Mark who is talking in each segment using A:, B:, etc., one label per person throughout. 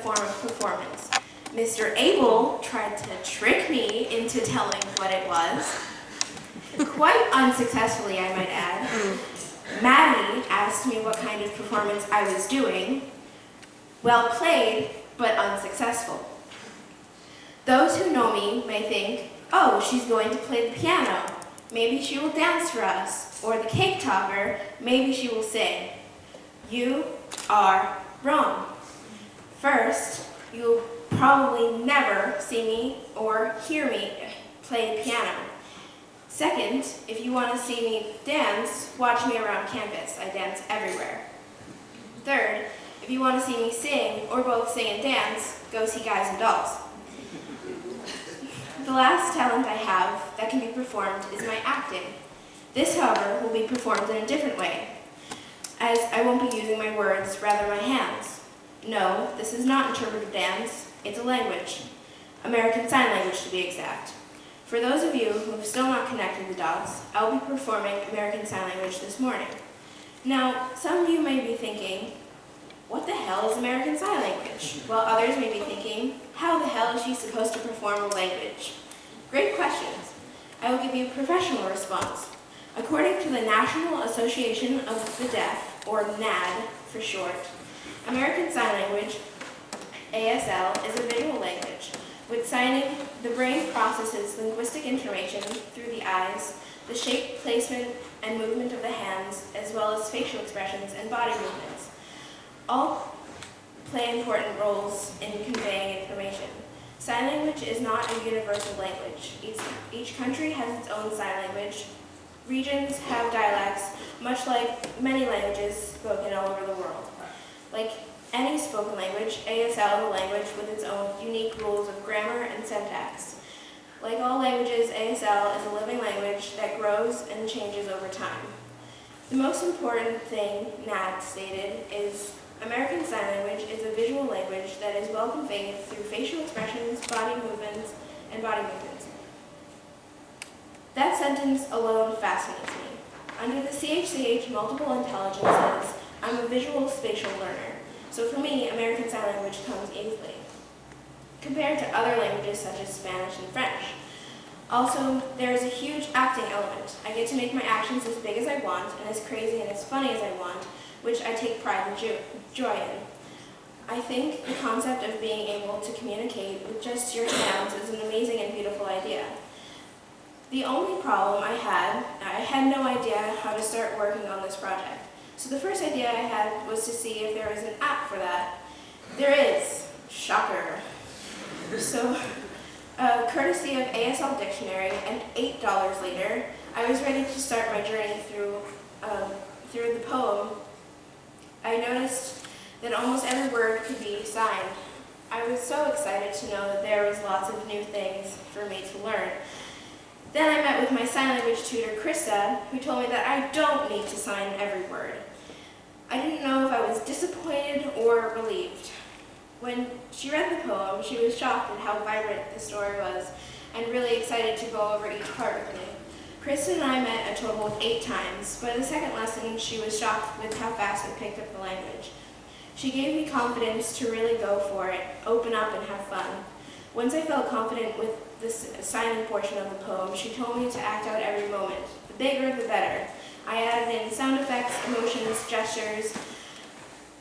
A: form of performance. Mr. Abel tried to trick me into telling what it was, quite unsuccessfully, I might add. Maddie asked me what kind of performance I was doing. Well played, but unsuccessful. Those who know me may think, oh, she's going to play the piano. Maybe she will dance for us. Or the cake topper, maybe she will sing. You are wrong. First, you'll probably never see me or hear me play the piano. Second, if you want to see me dance, watch me around campus. I dance everywhere. Third, if you want to see me sing, or both sing and dance, go see Guys and Dolls. The last talent I have that can be performed is my acting. This, however, will be performed in a different way, as I won't be using my words, rather my hands. No, this is not interpretive dance, it's a language. American Sign Language, to be exact. For those of you who have still not connected the dots, I will be performing American Sign Language this morning. Now, some of you may be thinking, what the hell is American Sign Language? While others may be thinking, how the hell is she supposed to perform a language? Great questions. I will give you a professional response. According to the National Association of the Deaf, or NAD for short, American Sign Language, ASL, is a visual language. With signing, the brain processes linguistic information through the eyes, the shape, placement, and movement of the hands, as well as facial expressions and body movements. All play important roles in conveying information. Sign language is not a universal language. Each country has its own sign language. Regions have dialects, much like many languages spoken all over the world. Like any spoken language, ASL is a language with its own unique rules of grammar and syntax. Like all languages, ASL is a living language that grows and changes over time. The most important thing NAD stated is American Sign Language is a visual language that is well conveyed through facial expressions, body movements, and body movements. That sentence alone fascinates me. Under the CHCH multiple intelligences, I'm a visual spatial learner. So for me, American Sign Language comes easily, compared to other languages such as Spanish and French. Also, there is a huge acting element. I get to make my actions as big as I want and as crazy and as funny as I want, which I take pride and joy in. I think the concept of being able to communicate with just your sounds is an amazing and beautiful idea. The only problem I had no idea how to start working on this project. So the first idea I had was to see if there was an app for that. There is. Shocker. So, courtesy of ASL Dictionary and $8 later, I was ready to start my journey through the poem. I noticed that almost every word could be signed. I was so excited to know that there was lots of new things for me to learn. Then I met with my sign language tutor, Krista, who told me that I don't need to sign every word. I didn't know if I was disappointed or relieved. When she read the poem, she was shocked at how vibrant the story was and really excited to go over each part with me. Krista and I met a total of 8 times. By the second lesson, she was shocked with how fast I picked up the language. She gave me confidence to really go for it, open up, and have fun. Once I felt confident with the signing portion of the poem, she told me to act out every moment. The bigger, the better. I added in sound effects, emotions, gestures.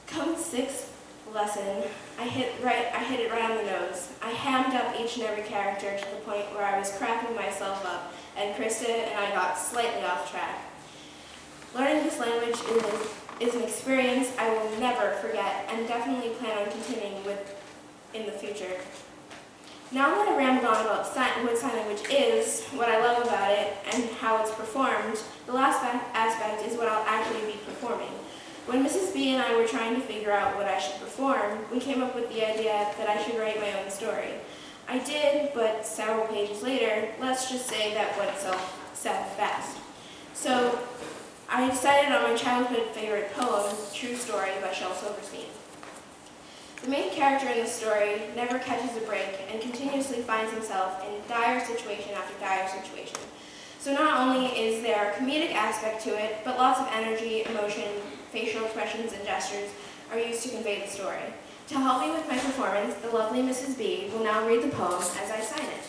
A: Come 6th lesson, I hit it right on the nose. I hammed up each and every character to the point where I was cracking myself up, and Krista and I got slightly off track. Learning this language is an experience I will never forget and definitely plan on continuing with in the future. Now that I rambled on about what sign language is, what I love about it, and how it's performed, the last aspect is what I'll actually be performing. When Mrs. B and I were trying to figure out what I should perform, we came up with the idea that I should write my own story. I did, but several pages later, let's just say that went south fast. So I decided on my childhood favorite poem, True Story by Shel Silverstein. The main character in the story never catches a break and continuously finds himself in dire situation after dire situation. So not only is there a comedic aspect to it, but lots of energy, emotion, facial expressions, and gestures are used to convey the story. To help me with my performance, the lovely Mrs. B will now read the poem as I sign it.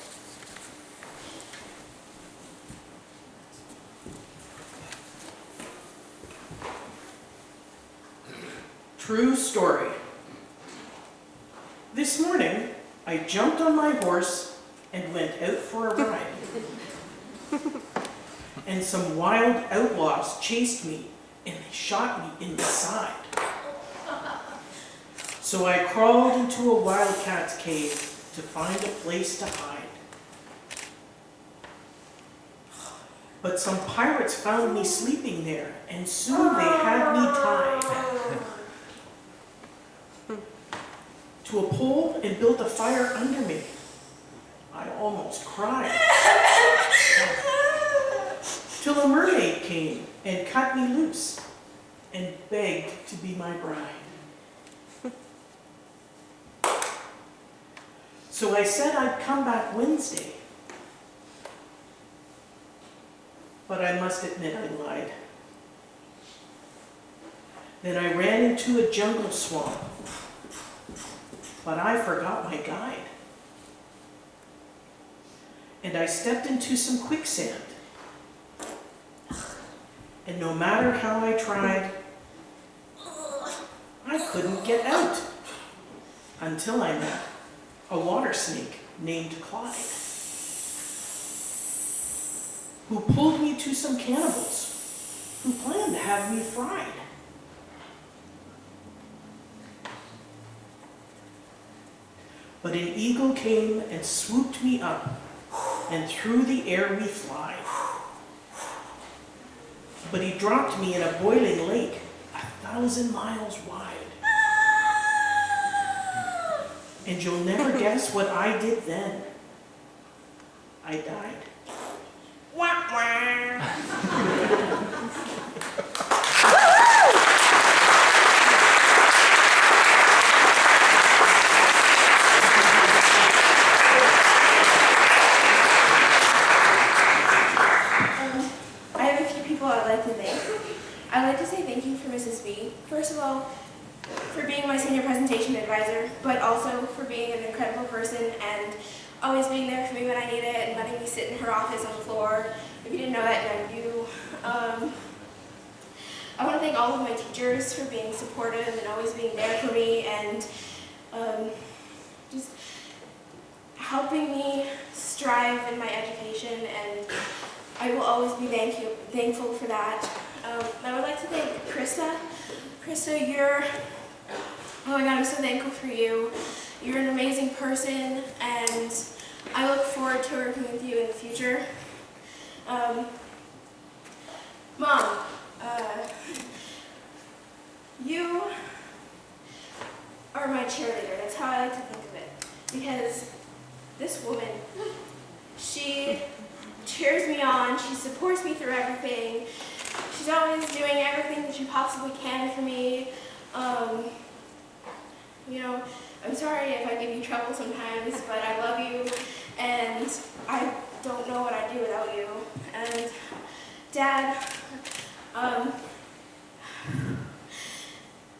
B: True story. This morning, I jumped on my horse and went out for a ride. And some wild outlaws chased me and they shot me in the side. So I crawled into a wildcat's cave to find a place to hide. But some pirates found me sleeping there, and soon they had me tied to a pole and built a fire under me. I almost cried. Till a mermaid came and cut me loose and begged to be my bride. So I said I'd come back Wednesday, but I must admit I lied. Then I ran into a jungle swamp, but I forgot my guide. And I stepped into some quicksand, and no matter how I tried, I couldn't get out until I met a water snake named Clyde, who pulled me to some cannibals who planned to have me fried. But an eagle came and swooped me up, and through the air we fly. But he dropped me in a boiling lake 1,000 miles wide. And you'll never guess what I did then. I died. Wah, wah.
A: I have a few people I'd like to thank. I'd like to say thank you for Mrs. B. First of all, for being my senior presentation advisor, but also for being an incredible person and always being there for me when I need it and letting me sit in her office on the floor. If you didn't know that, now you do. I want to thank all of my teachers for being supportive and always being there for me and just helping me strive in my education, and I will always be thankful for that. I would like to thank Krista. Krista, oh my God, I'm so thankful for you. You're an amazing person, and I look forward to working with you in the future. Mom, you are my cheerleader. That's how I like to think of it. Because this woman, she cheers me on, she supports me through everything. She's always doing everything that she possibly can for me. You know, I'm sorry if I give you trouble sometimes, but I love you, and I don't know what I'd do without you. And Dad,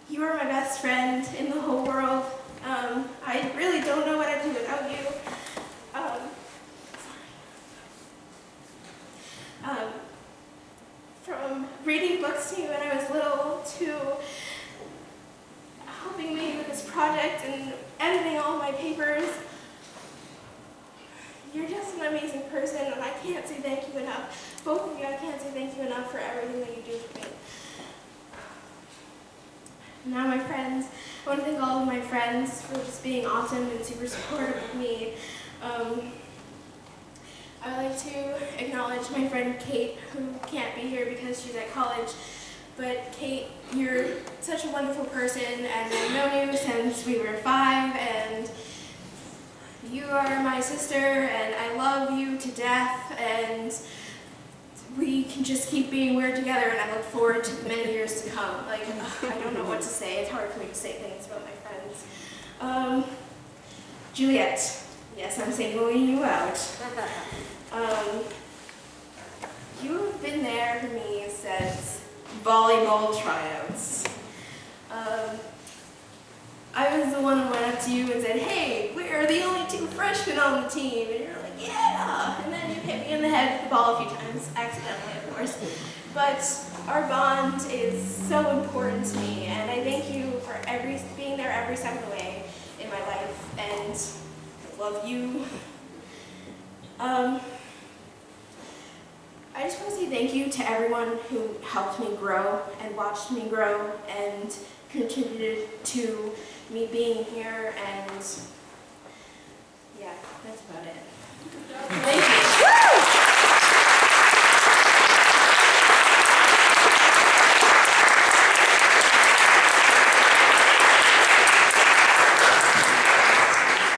A: you are my best friend in the whole world. I really don't know what I'd do without you. From reading books to me when I was little to helping me with this project and editing all my papers. You're just an amazing person, and I can't say thank you enough. Both of you, I can't say thank you enough for everything that you do for me. Now my friends, I want to thank all of my friends for just being awesome and super supportive of me. I would like to acknowledge my friend Kate, who can't be here because she's at college. But Kate, you're such a wonderful person, and I've known you since we were 5, and you are my sister, and I love you to death, and we can just keep being weird together, and I look forward to the many years to come. Like, I don't know what to say. It's hard for me to say things about my friends. Juliet, yes, I'm singling you out. You have been there for me since volleyball tryouts. I was the one who went up to you and said, hey, we're the only 2 freshmen on the team. And you're like, yeah. And then you hit me in the head with the ball a few times, accidentally, of course. But our bond is so important to me, and I thank you for being there every step of the way in my life, and I love you. I just want to say thank you to everyone who helped me grow and watched me grow and contributed to me being here, and yeah, that's about it. Thank you.